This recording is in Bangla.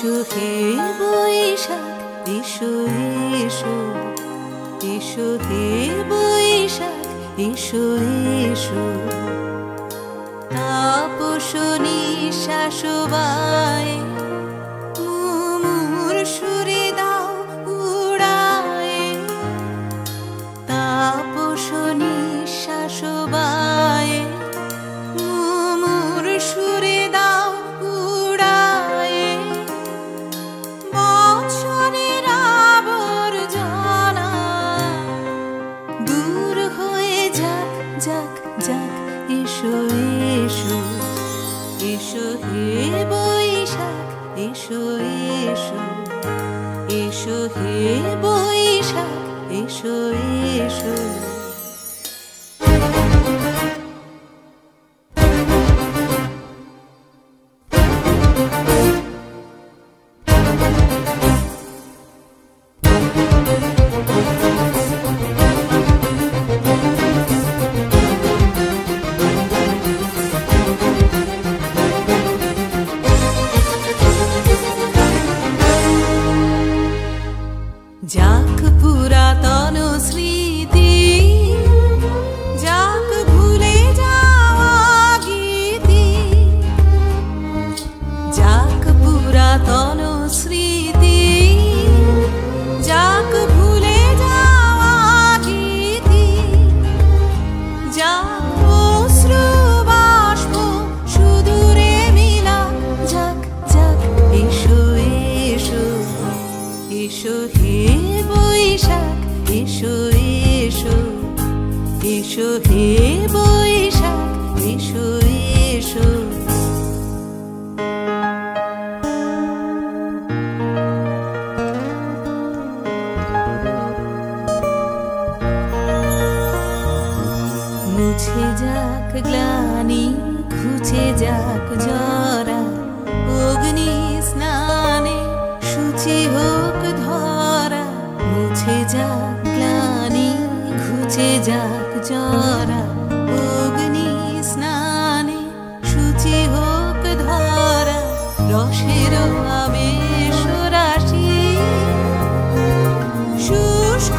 এসো হে বৈশাখ, এসো এসো, এসো হে বৈশাখ, এসো এসো। তাপস নিঃশ্বাস বায়ে মুমুর সুরে দাও উড়ায়ে। তাপস নিঃশ্বাস বায়ে মুমুর সুরে দাও উড়ায়ে। বছরের আবর্জনা দূর হয়ে যাক যাক যাক। এসো এসো, এসো হে বৈশাখ, এসো এসো, এসো হে বৈশাখ, এসো এসো। যাক পুরাতন স্মৃতি, যাক ভুলে যাওয়া গীতি। যাক পুরাতন স্মৃতি, যাক ভুলে যাওয়া গীতি। যাক অশ্রু বাষ্প সুদূরে মিলা যাক যাক। এসো এসো, এসো হে বৈশাখ, এসো এসো, এসো হে বৈশাখ, এসো এসো। মুছে যাক গ্লানি, ঘুচে যাক জরা। অগ্নি স্নানে শুচি হোক ধরা। মুছে যাক গ্লানি, ঘুচে যাক জরা। অগ্নি স্নানে শুচি হোক ধরা। রসের আবেশ রাশি শুষ্ক